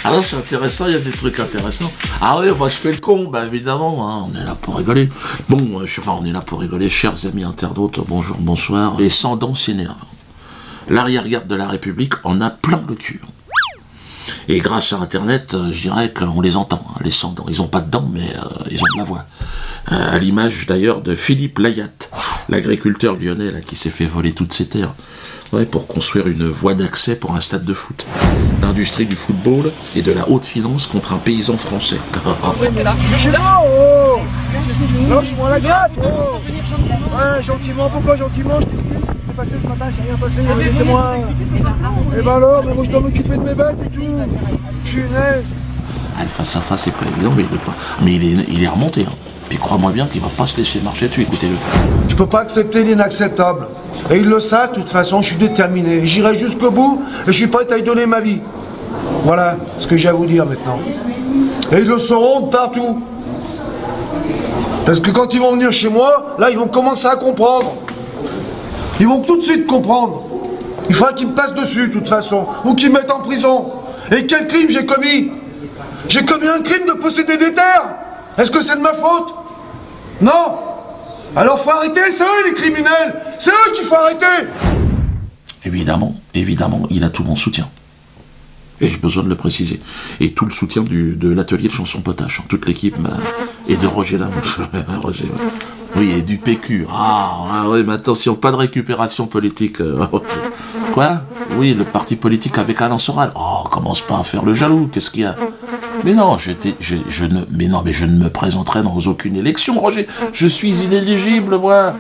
Ah là, c'est intéressant, il y a des trucs intéressants. Ah oui, moi je fais le con, bah évidemment, hein, on est là pour rigoler. Bon, on est là pour rigoler, chers amis internautes, bonjour, bonsoir. Les sans-dents s'énervent. L'arrière-garde de la République en a plein le cul. Et grâce à Internet, je dirais qu'on les entend, hein, les sans-dents. Ils n'ont pas de dents, mais ils ont de la voix. À l'image d'ailleurs de Philippe Layatte, l'agriculteur lyonnais là, qui s'est fait voler toutes ses terres. Ouais, pour construire une voie d'accès pour un stade de foot. L'industrie du football et de la haute finance contre un paysan français. Je suis là, oh! Lâche-moi la grappe, oh! Ouais, gentiment, pourquoi gentiment? Je t'explique ce qui s'est passé ce matin, c'est rien passé, il y avait des témoins. Et ben alors, mais moi je dois m'occuper de mes bêtes et tout. Punaise! Ah, le face à face, c'est pas évident, mais il est pas. Mais il est remonté, hein. Puis crois-moi bien qu'il va pas se laisser marcher dessus, écoutez-le. Je peux pas accepter l'inacceptable. Et ils le savent, de toute façon, je suis déterminé. J'irai jusqu'au bout et je suis prêt à y donner ma vie. Voilà ce que j'ai à vous dire maintenant. Et ils le sauront de partout. Parce que quand ils vont venir chez moi, là, ils vont commencer à comprendre. Ils vont tout de suite comprendre. Il faudra qu'ils me passent dessus, de toute façon. Ou qu'ils me mettent en prison. Et quel crime j'ai commis? J'ai commis un crime de posséder des terres. Est-ce que c'est de ma faute? Non. Alors faut arrêter, c'est eux les criminels. C'est eux qu'il faut arrêter. Évidemment, il a tout mon soutien. Et j'ai besoin de le préciser. Et tout le soutien de l'atelier de Chanson Potache. Toute l'équipe, et de Roger Lamouche. Roger, ouais. Oui, et du PQ. Ah oui, mais attention, pas de récupération politique. Quoi? Oui, le parti politique avec Alain Soral. Oh, commence pas à faire le jaloux, qu'est-ce qu'il y a? Mais non, je ne me présenterai dans aucune élection, Roger. Je suis inéligible, moi.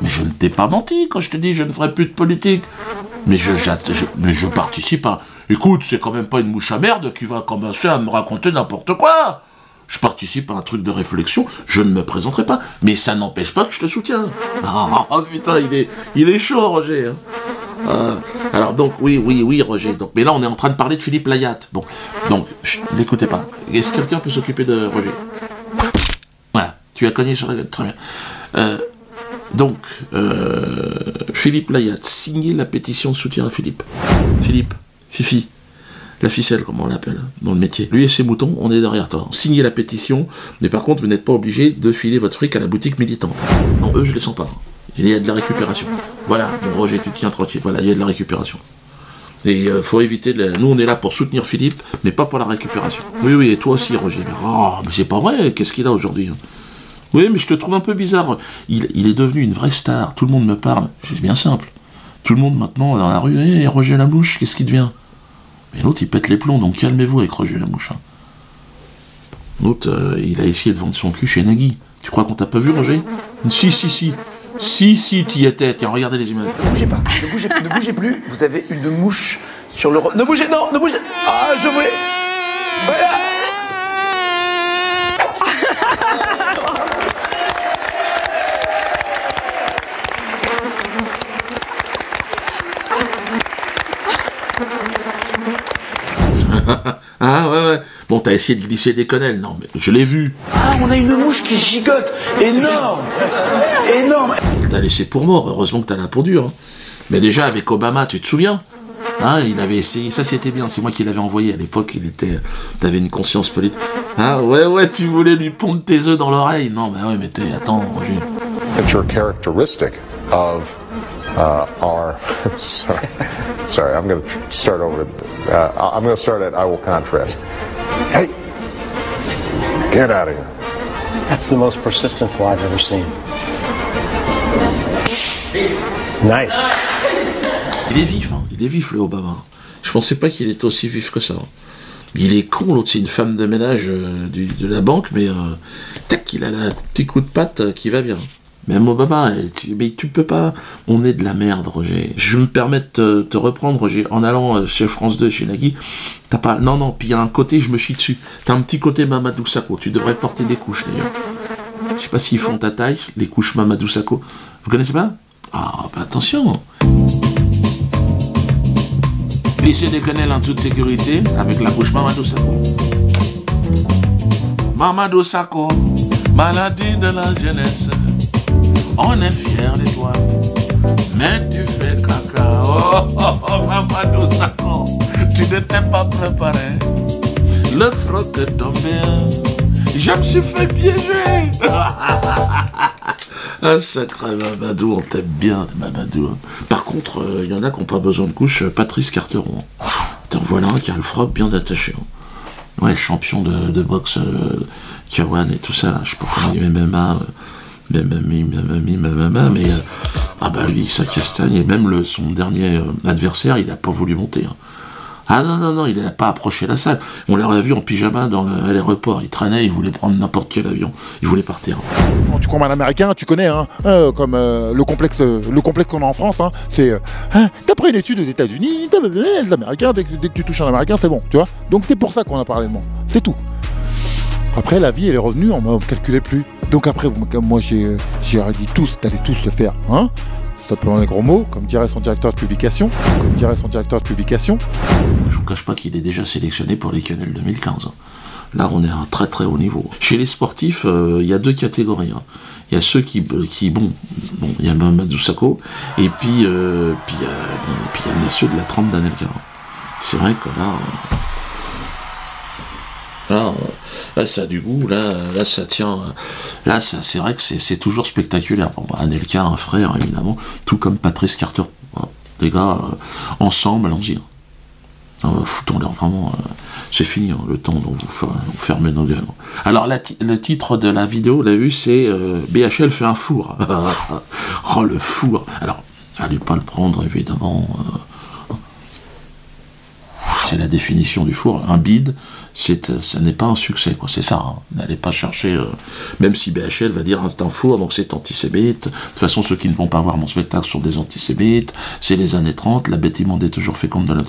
Mais je ne t'ai pas menti quand je te dis je ne ferai plus de politique. Mais je participe à... Écoute, c'est quand même pas une mouche à merde qui va commencer à me raconter n'importe quoi. Je participe à un truc de réflexion, je ne me présenterai pas. Mais ça n'empêche pas que je te soutiens. Oh putain, il est chaud, Roger. Hein. Alors donc, oui, Roger. Donc, mais là, on est en train de parler de Philippe Layatte. Bon, donc, n'écoutez pas. Est-ce que quelqu'un peut s'occuper de Roger? Voilà, tu as cogné sur la gueule, très bien. Donc, Philippe Layatte, signez la pétition de soutien à Philippe. Philippe, Fifi, la ficelle, comme on l'appelle, dans le métier. Lui et ses moutons, on est derrière toi. Signez la pétition, mais par contre, vous n'êtes pas obligé de filer votre fric à la boutique militante. Non, eux, je les sens pas. Il y a de la récupération. Voilà, bon, Roger, tu te tiens tranquille. Voilà, il y a de la récupération. Et faut éviter Nous, on est là pour soutenir Philippe, mais pas pour la récupération. Oui, et toi aussi, Roger. Oh, mais c'est pas vrai, qu'est-ce qu'il a aujourd'hui? Oui, mais je te trouve un peu bizarre. Il est devenu une vraie star, tout le monde me parle. C'est bien simple. Tout le monde, maintenant, dans la rue, hey, Roger Lamouche, qu'est-ce qui devient? Mais l'autre, il pète les plombs, donc calmez-vous avec Roger Lamouche. Hein. L'autre, il a essayé de vendre son cul chez Nagui. Tu crois qu'on t'a pas vu, Roger? Si, t'y étais. Tiens, regardez les images. Ne bougez pas, ne bougez plus. Vous avez une mouche sur le... Ne bougez, non, ne bougez. Ah, je voulais... Voilà. Ah ouais. Bon, t'as essayé de glisser des quenelles, non, mais je l'ai vu. Ah, on a une mouche qui gigote. Énorme. T'as laissé pour mort, heureusement que t'as la peau dure. Hein. Mais déjà, avec Obama, tu te souviens? Hein, il avait essayé, ça c'était bien, c'est moi qui l'avais envoyé à l'époque, t'avais une conscience politique. Ah ouais, tu voulais lui pondre tes œufs dans l'oreille. Non, bah ouais, mais attends, Roger. Picture characteristic of our... sorry, I'm going to start over. I'm going to start at I will contrast. Hey, get out of here. That's the most persistent fly I've ever seen. Nice. Il est vif le Obama. Je pensais pas qu'il était aussi vif que ça. Il est con, l'autre c'est une femme de ménage de la banque, mais tac, il a un petit coup de patte qui va bien. Même Obama, mais tu peux pas... On est de la merde, Roger. Je me permets de te reprendre, Roger. En allant chez France 2, chez Nagui, t'as pas... Non, puis il y a un côté, je me chie dessus. T'as un petit côté Mamadou Sakho. Tu devrais porter des couches, d'ailleurs. Je sais pas s'ils font ta taille, les couches Mamadou Sakho. Vous connaissez pas? Ah, bah attention. Glisser des quenelles en toute sécurité avec la couche Mamadou Sakho. Mamadou Sakho, maladie de la jeunesse. On est fiers de toi, mais tu fais caca. Oh, Mamadou Sakho, tu n'étais pas préparé. Le front est tombé. Je me suis fait piéger. Ah, sacré Mamadou, on t'aime bien, Mamadou. Par contre, il y en a qui n'ont pas besoin de couche, Patrice Carteron. T'en voilà un qui a le froc bien attaché. Ouais, champion de boxe, Kawan et tout ça, là. Je sais pas comment il MMA, mais... ah bah lui, ça castagne, et même son dernier adversaire, il a pas voulu monter. Hein. Ah non, il n'a pas approché la salle. On l'aurait vu en pyjama à l'aéroport. Il traînait, il voulait prendre n'importe quel avion. Il voulait partir. Quand tu combats un Américain, tu connais, hein, comme le complexe qu'on a en France, hein, c'est t'as pris une étude aux États-Unis, t'as l'Américain, dès que tu touches un Américain, c'est bon, tu vois. Donc c'est pour ça qu'on a parlé de moi. C'est tout. Après, la vie, elle est revenue, on ne me calculait plus. Donc après, moi, j'ai dit tous, d'aller tous le faire, hein. Stop les gros mots, comme dirait son directeur de publication. Je vous cache pas qu'il est déjà sélectionné pour les Quenelles 2015. Là, on est à un très très haut niveau. Chez les sportifs, il y a deux catégories. Hein. Il y a ceux qui bon, il y a Mamadou Sakho, et puis il y a ceux de la trempe d'Anelka. C'est vrai que là, ça a du goût, là, ça tient. Là, c'est vrai que c'est toujours spectaculaire pour moi. Anelka, un frère, évidemment, tout comme Patrice Carter. Les gars, ensemble, allons-y. Foutons-leur vraiment. C'est fini, hein, le temps dont vous fermez nos gueules. Alors, le titre de la vidéo, vous l'avez vu, c'est BHL fait un four. Oh, le four. Alors, allez pas le prendre, évidemment. C'est la définition du four. Un bide, ça n'est pas un succès, quoi. C'est ça. Hein. N'allez pas chercher. Même si BHL va dire c'est un four, donc c'est antisémite. De toute façon, ceux qui ne vont pas voir mon spectacle sont des antisémites. C'est les années 30. La bête immonde est toujours féconde de la.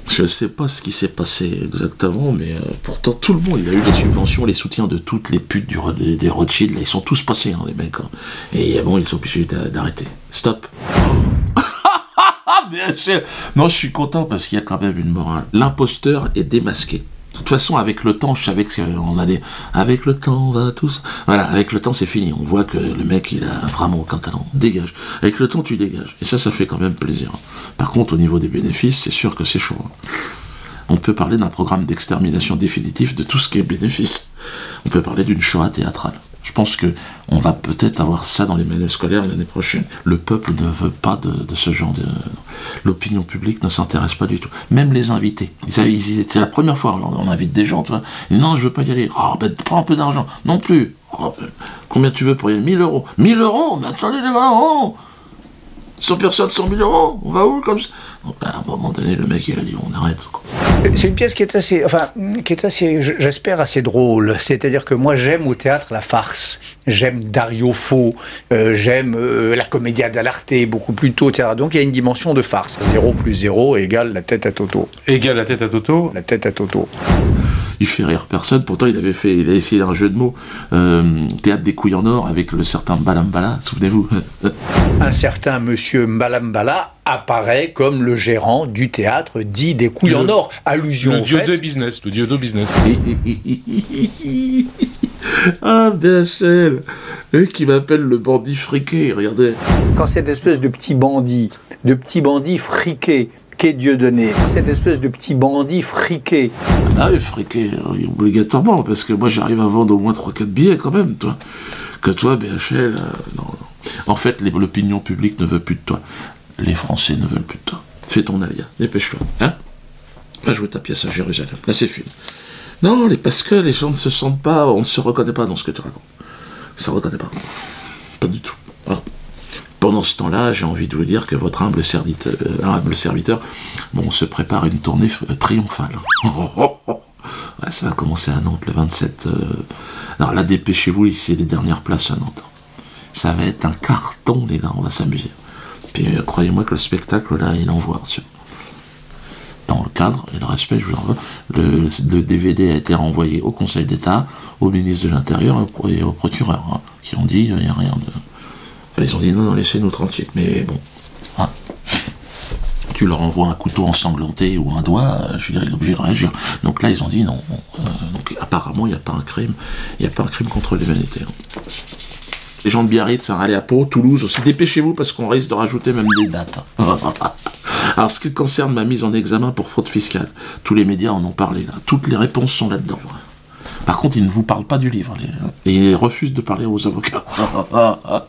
Je ne sais pas ce qui s'est passé exactement, mais pourtant tout le monde, il a eu les subventions, les soutiens de toutes les putes des Rothschild, là, ils sont tous passés, hein, les mecs. Hein. Et bon, ils sont obligés d'arrêter. Stop. Non, je suis content parce qu'il y a quand même une morale. L'imposteur est démasqué. De toute façon, avec le temps, je savais qu'on allait... Avec le temps, on va tous... Voilà, avec le temps, c'est fini. On voit que le mec, il a vraiment aucun talent. Dégage. Avec le temps, tu dégages. Et ça fait quand même plaisir. Par contre, au niveau des bénéfices, c'est sûr que c'est chaud. On peut parler d'un programme d'extermination définitif de tout ce qui est bénéfice. On peut parler d'une Shoah théâtrale. Je pense qu'on va peut-être avoir ça dans les manuels scolaires l'année prochaine. Le peuple ne veut pas de ce genre de... L'opinion publique ne s'intéresse pas du tout. Même les invités. C'est la première fois, on invite des gens, tu vois. Non, je veux pas y aller. Oh, ben, prends un peu d'argent. Non plus. Oh, ben, combien tu veux pour y aller? 1000 €. 1000 €? Mais attendez les gars, oh 100 personnes, 100 000 €. On va où comme ça? Donc là, à un moment donné, le mec, il a dit, on arrête, quoi. C'est une pièce qui est assez, j'espère, assez drôle. C'est-à-dire que moi, j'aime au théâtre la farce. J'aime Dario Fo, j'aime la commedia dell'arte beaucoup plus tôt, etc. Donc il y a une dimension de farce. 0 + 0 égale la tête à Toto. Égale la tête à Toto. La tête à Toto. Il fait rire personne, pourtant il a essayé un jeu de mots, théâtre des couilles en or avec le certain Mbalambala, souvenez-vous. Un certain monsieur Mbalambala apparaît comme le gérant du théâtre dit des couilles en or. Allusion le au dieu fait... de business, le dieu de business. Ah, BHL, qui m'appelle le bandit friqué, regardez. Quand cette espèce de petit bandit friqué, qu'est Dieudonné, cette espèce de petit bandit friqué. Ah oui, friqué, obligatoirement, parce que moi j'arrive à vendre au moins 3-4 billets quand même, toi. Que toi, BHL, non. En fait, l'opinion publique ne veut plus de toi. Les Français ne veulent plus de toi. Fais ton alia, dépêche-toi, hein. Va jouer ta pièce à Jérusalem, là c'est fini. Non, parce que les gens ne se sentent pas, on ne se reconnaît pas dans ce que tu racontes. Ça ne reconnaît pas. Pas du tout. Voilà. Pendant ce temps-là, j'ai envie de vous dire que votre humble serviteur, bon, se prépare une tournée triomphale. Ouais, ça va commencer à Nantes le 27. Alors là, dépêchez-vous, c'est les dernières places à Nantes. Ça va être un carton, les gars, on va s'amuser. Puis croyez-moi que le spectacle, là, il envoie. Dans le cadre et le respect, je vous envoie. Le DVD a été renvoyé au Conseil d'État, au ministre de l'Intérieur et au procureur, hein, qui ont dit il n'y a rien de... Enfin, ils ont dit non, laissez-nous tranquilles. Mais bon, hein. Tu leur envoies un couteau ensanglanté ou un doigt, je veux dire, il est obligé de réagir. Donc là, ils ont dit non. Donc apparemment, il n'y a pas un crime. Il n'y a pas un crime contre l'humanité. Hein. Les gens de Biarritz, allez à Pau, Toulouse aussi. Dépêchez-vous parce qu'on risque de rajouter même des dates. Alors, ce qui concerne ma mise en examen pour fraude fiscale, tous les médias en ont parlé là. Toutes les réponses sont là-dedans. Par contre, ils ne vous parlent pas du livre. Et ils refusent de parler aux avocats. Ah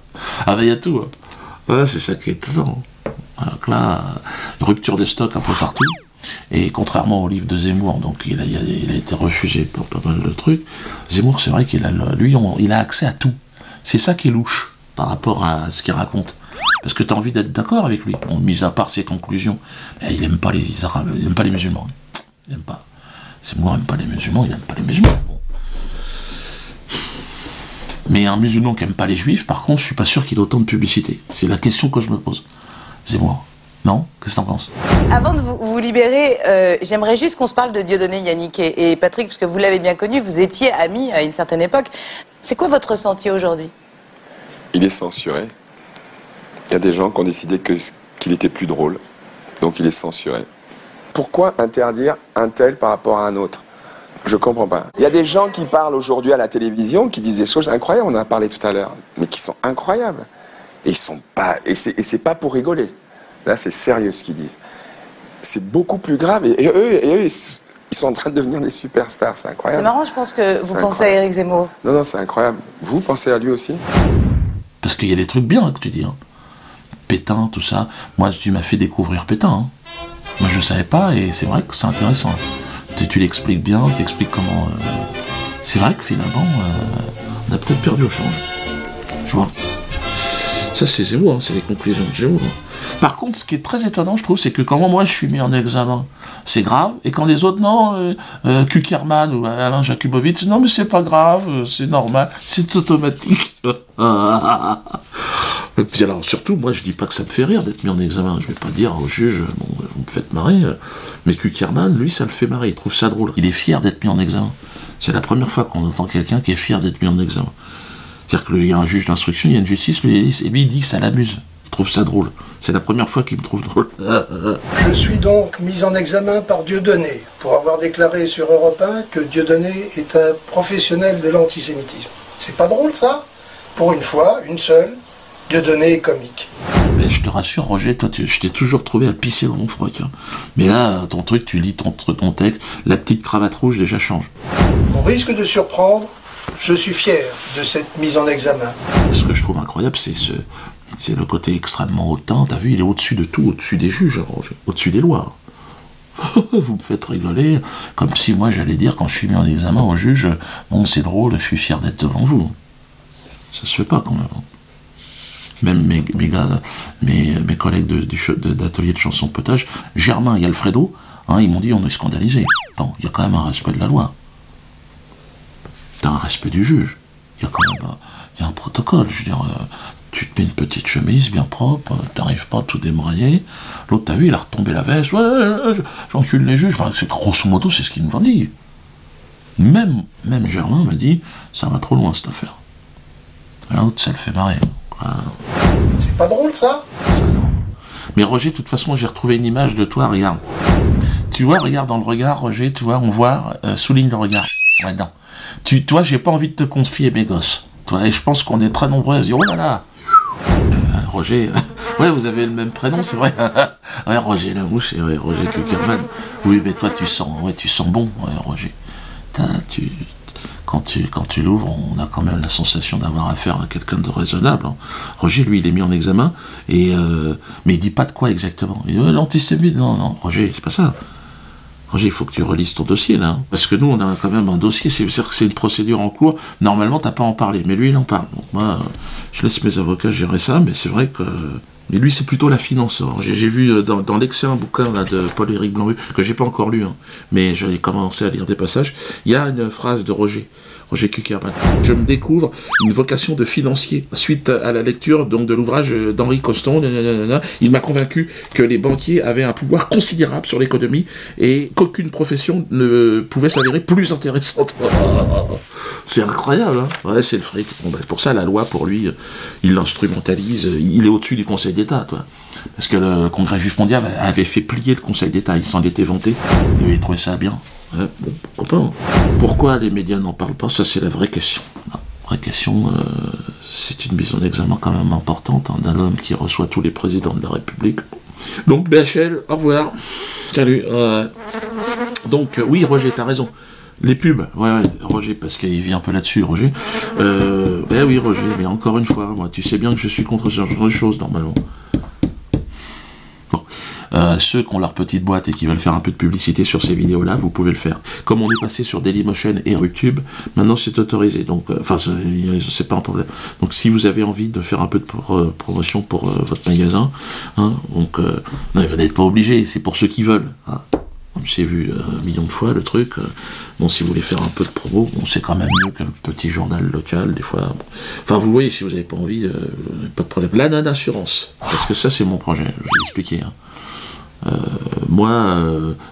ben, il y a tout. Voilà, c'est ça qui est étonnant. Donc là, rupture des stocks un peu partout. Et contrairement au livre de Zemmour, donc il a été refusé pour pas mal de trucs, Zemmour, c'est vrai qu'il a, lui, il a accès à tout. C'est ça qui est louche par rapport à ce qu'il raconte. Parce que tu as envie d'être d'accord avec lui. Bon, mis à part ses conclusions, il n'aime pas les Arabes, il n'aime pas les musulmans. Il n'aime pas. Zemmour n'aime pas les musulmans, il n'aime pas les musulmans. Bon. Mais un musulman qui n'aime pas les juifs, par contre, je suis pas sûr qu'il ait autant de publicité. C'est la question que je me pose. Zemmour. Non? Qu'est-ce que t'en penses? Avant de vous libérer, j'aimerais juste qu'on se parle de Dieudonné, Yannick et Patrick, parce que vous l'avez bien connu, vous étiez amis à une certaine époque. C'est quoi votre ressenti aujourd'hui? Il est censuré. Il y a des gens qui ont décidé qu'il était plus drôle, donc il est censuré. Pourquoi interdire un tel par rapport à un autre? Je comprends pas. Il y a des gens qui parlent aujourd'hui à la télévision, qui disent des choses incroyables, on en a parlé tout à l'heure, mais qui sont incroyables. Et c'est pas pour rigoler. Là, c'est sérieux ce qu'ils disent. C'est beaucoup plus grave. Et eux, ils sont en train de devenir des superstars. C'est incroyable. C'est marrant, je pense que vous pensez à Éric Zemmour. Non, c'est incroyable. Vous pensez à lui aussi? Parce qu'il y a des trucs bien que tu dis. Hein. Pétain, tout ça. Moi, tu m'as fait découvrir Pétain. Hein. Moi, je savais pas et c'est vrai que c'est intéressant. Tu l'expliques bien, tu expliques comment... C'est vrai que finalement, on a peut-être perdu au change. Tu vois. Ça, c'est Zemmour, hein, c'est les conclusions de Zemmour. Hein. Par contre, ce qui est très étonnant, je trouve, c'est que quand moi je suis mis en examen, c'est grave, et quand les autres, non, Kuckerman ou Alain Jakubowicz, non, mais c'est pas grave, c'est normal, c'est automatique. Et puis alors, surtout, moi, je dis pas que ça me fait rire d'être mis en examen. Je vais pas dire au juge, bon, vous me faites marrer, mais Kuckerman, lui, ça le fait marrer, il trouve ça drôle. Il est fier d'être mis en examen. C'est la première fois qu'on entend quelqu'un qui est fier d'être mis en examen. C'est-à-dire qu'il y a un juge d'instruction, il y a une justice, et lui, il dit que ça l'amuse. Il trouve ça drôle. C'est la première fois qu'il me trouve drôle. Je suis donc mis en examen par Dieudonné pour avoir déclaré sur Europe 1 que Dieudonné est un professionnel de l'antisémitisme. C'est pas drôle, ça? Pour une fois, une seule, Dieudonné est comique. Mais je te rassure, Roger, toi, je t'ai toujours trouvé à pisser dans mon froc. Hein. Mais là, ton truc, tu lis ton texte, la petite cravate rouge déjà change. Au risque de surprendre, je suis fier de cette mise en examen. Ce que je trouve incroyable, c'est le côté extrêmement hautain. T'as vu, il est au-dessus de tout, au-dessus des juges, Roger, au-dessus des lois. Vous me faites rigoler, comme si moi j'allais dire quand je suis mis en examen au juge, bon c'est drôle, je suis fier d'être devant vous. Ça se fait pas quand même. Même mes collègues d'atelier de chansons de potage, Germain et Alfredo, hein, ils m'ont dit on est scandalisés. Bon, il y a quand même un respect de la loi. T'as un respect du juge. Il y a quand même un protocole. Je veux dire, tu te mets une petite chemise bien propre, t'arrives pas à tout débrailler. L'autre, t'as vu, il a retombé la veste. Ouais, j'encule les juges. Enfin, grosso modo, c'est ce qu'ils nous ont dit. Même Germain m'a dit, ça va trop loin cette affaire. L'autre, ça le fait marrer. C'est pas drôle, ça? Mais Roger, de toute façon, j'ai retrouvé une image de toi, regarde. Tu vois, regarde dans le regard, Roger, tu vois, on voit, souligne le regard. Ouais, non. Toi, j'ai pas envie de te confier mes gosses. Toi, et je pense qu'on est très nombreux à se dire, oh là là, Roger, ouais, vous avez le même prénom, c'est vrai. Ouais, Roger Lamouche et ouais, Roger Kuckerman. Oui, mais toi, tu sens bon, ouais, Roger. Quand tu l'ouvres, on a quand même la sensation d'avoir affaire à quelqu'un de raisonnable. Hein. Roger, lui, il est mis en examen, mais il dit pas de quoi exactement. Il dit, l'antisémite, non, Roger, c'est pas ça. Roger, il faut que tu relises ton dossier, là. Hein. Parce que nous, on a quand même un dossier, c'est-à-dire que c'est une procédure en cours. Normalement, t'as pas à en parler, mais lui, il en parle. Donc, moi, je laisse mes avocats gérer ça, mais c'est vrai que... Mais lui, c'est plutôt la finance. J'ai vu dans l'excellent bouquin là, de Paul-Éric Blanc-Rue, que j'ai pas encore lu, hein, mais j'ai commencé à lire des passages, il y a une phrase de Roger Kuckerman. Je me découvre une vocation de financier. Suite à la lecture donc, de l'ouvrage d'Henri Coston, il m'a convaincu que les banquiers avaient un pouvoir considérable sur l'économie et qu'aucune profession ne pouvait s'avérer plus intéressante. C'est incroyable, hein. Ouais, c'est le fric. Bon, bah, pour ça, la loi, pour lui, il l'instrumentalise, il est au-dessus du Conseil d'État, toi. Parce que le Congrès Juif Mondial avait fait plier le Conseil d'État, il s'en était vanté, il avait trouvé ça bien. Ouais, bon, pourquoi pas, hein. Pourquoi les médias n'en parlent pas? Ça, c'est la vraie question. La vraie question, c'est une mise en examen quand même importante, hein, d'un homme qui reçoit tous les présidents de la République. Donc BHL, au revoir. Salut. Donc oui, Roger, t'as raison. Les pubs, ouais, Roger, parce qu'il vit un peu là-dessus, Roger. Ben oui, Roger, mais encore une fois, moi, tu sais bien que je suis contre ce genre de choses, normalement. Bon. Ceux qui ont leur petite boîte et qui veulent faire un peu de publicité sur ces vidéos-là, vous pouvez le faire. Comme on est passé sur Dailymotion et RuTube, maintenant c'est autorisé, donc, enfin, c'est pas un problème. Donc si vous avez envie de faire un peu de promotion pour votre magasin, hein, donc, non, vous n'êtes pas obligé, c'est pour ceux qui veulent, hein. J'ai vu 1 million de fois le truc. Bon, si vous voulez faire un peu de promo, bon, c'est quand même mieux qu'un petit journal local, des fois. Bon. Enfin, vous voyez, si vous n'avez pas envie, pas de problème. La assurance, parce que ça, c'est mon projet, je vais l'expliquer. Hein. Moi,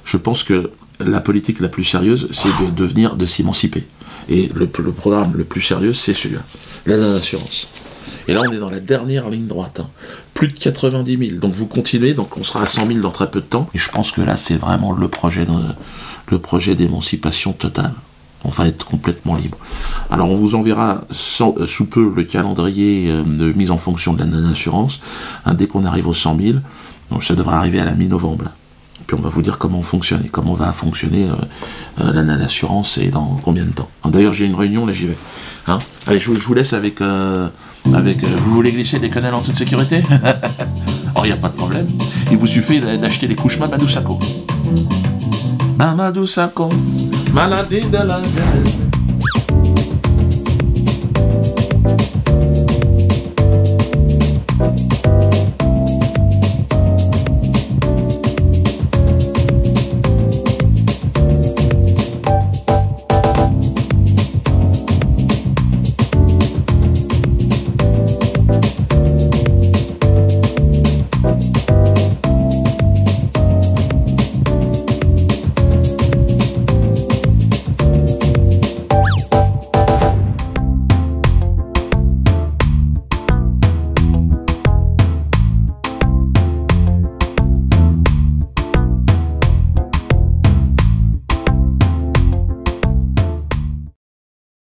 je pense que la politique la plus sérieuse, c'est de s'émanciper. Et le programme le plus sérieux, c'est celui-là, la assurance. Et là, on est dans la dernière ligne droite. Hein. Plus de 90 000. Donc vous continuez, donc on sera à 100 000 dans très peu de temps. Et je pense que là, c'est vraiment le projet d'émancipation totale. On va être complètement libre. Alors on vous enverra sous peu le calendrier de mise en fonction de la assurance, hein, dès qu'on arrive aux 100 000. Donc ça devrait arriver à la mi-novembre. Puis on va vous dire comment on fonctionne et comment va fonctionner la assurance et dans combien de temps. D'ailleurs, j'ai une réunion, là j'y vais. Hein, allez, je vous laisse avec... vous voulez glisser des quenelles en toute sécurité? Oh, il n'y a pas de problème. Il vous suffit d'acheter les couches Mamadou Sakho. Mamadou Sakho, maladie de la gueule.